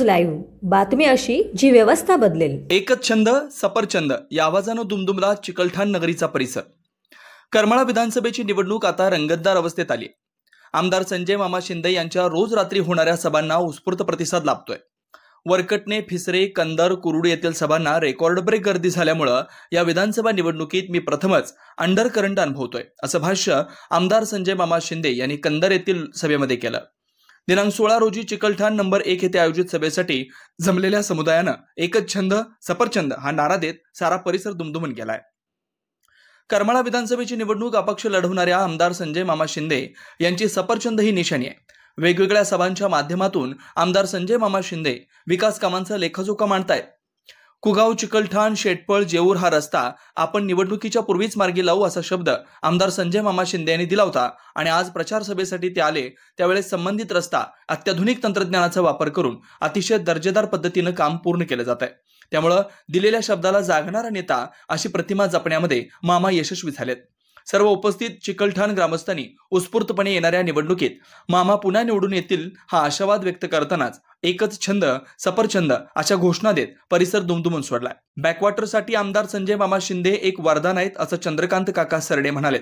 Live, बातमी अशी जी व्यवस्था बदलेल। एकच छंद सफरचंद या आवाजानं दुमदुमला चिकलठाण नगरीचा परिसर। करमाळा विधानसभेची निवडणूक आता रंगतदार अवस्थेत आली। आमदार संजय मामा शिंदे यांच्या रोज रात्री होणाऱ्या सभांना उत्स्फूर्त प्रतिसाद लाभतोय। वरकटणे, फिसरे, कंदर, कुरुड येथील सभांना रेकॉर्ड ब्रेक गर्दी झाल्यामुळे या विधानसभा निवडणुकीत मी प्रथमच अंडर करंट अनुभवतोय, असं भाष्य आमदार संजय मामा शिंदे यांनी कंदर येथील सभेमध्ये केलं। दिनांक 16 रोजी चिकलठाण नंबर 1 येथे आयोजित सभेसाठी जमलेल्या समुदायानं एकच छंद सफरचंद हा नारा देत सारा परिसर दुमदुमून गेलाय। करमाळा विधानसभेची निवडणूक अपक्ष लढवणाऱ्या आमदार संजय मामा शिंदे यांची सफरचंद ही निशाणी आहे। वेगवेगळ्या सभांच्या माध्यमातून आमदार संजय मामा शिंदे विकास कामांचा लेखाजोखा मांडतायत। कुगाव, चिकलठाण, शेटपळ, जेऊर हा रस्ता आपण निवडणुकीच्या पूर्वीच मार्गी लावू असा शब्द आमदार संजय मामा शिंदे यांनी दिला होता आणि आज प्रचार सभेसाठी ते आले त्यावेळेस संबंधित रस्ता अत्याधुनिक तंत्रज्ञानाचा वापर करून अतिशय दर्जेदार पद्धतीने काम पूर्ण केलं जात आहे। त्यामुळे दिलेल्या शब्दाला जागणारा नेता अशी प्रतिमा जपण्यामध्ये मामा यशस्वी झालेत। सर्व उपस्थित चिकलठाण ग्रामस्थांनी उत्स्फूर्तपणे येणाऱ्या निवडणुकीत मामा पुन्हा निवडून येतील हा आशावाद व्यक्त करतानाच एकच छंद सफरचंद अशा घोषणा देत परिसर दुमदुमून सोडलाय। बॅकवॉटरसाठी आमदार संजय मामा शिंदे एक वरदान आहेत असं चंद्रकांत काका सरडे म्हणाले।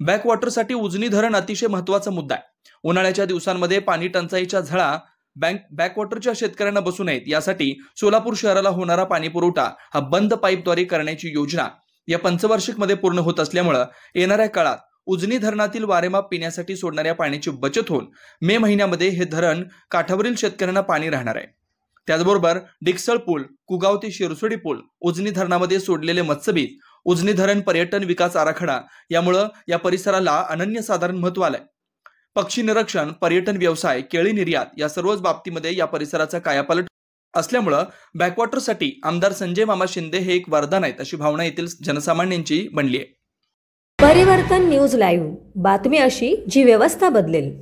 बॅकवॉटरसाठी उजनी धरण अतिशय महत्त्वाचा मुद्दा आहे। उन्हाळ्याच्या दिवसांमध्ये पाणी टंचाईच्या झळा बॅकवॉटरच्या शेतकऱ्यांना बसू नयेत यासाठी सोलापूर शहराला होणारा पाणी पुरवठा हा बंद पाईपद्वारे करण्याची योजना या पंचवार्षिक मध्ये पूर्ण होत असल्यामुळे येणाऱ्या काळात उजनी धरणातील वारेमाप पिण्यासाठी सोडणाऱ्या पाण्याची बचत होऊन मे महिन्यामध्ये हे धरण काठावरील शेतकऱ्यांना पाणी राहणार आहे। त्याचबरोबर डिक्सळ पूल, कुगाव ते शिरसोडी पूल, उजनी धरणामध्ये सोडलेले मत्स्यबीज, उजनी धरण पर्यटन विकास आराखडा यामुळे या परिसराला अनन्यसाधारण महत्त्व आलंय। पक्षी निरीक्षण, पर्यटन व्यवसाय, केळी निर्यात या सर्वच बाबतीमध्ये या परिसराचा कायापालट असल्यामुळे बॅकवॉटरसाठी आमदार संजय मामा शिंदे हे एक वरदान आहेत अशी भावना येथील जनसामान्यांची बनली आहे। परिवर्तन न्यूज लाईव्ह, बातमी अशी जी व्यवस्था बदलेल।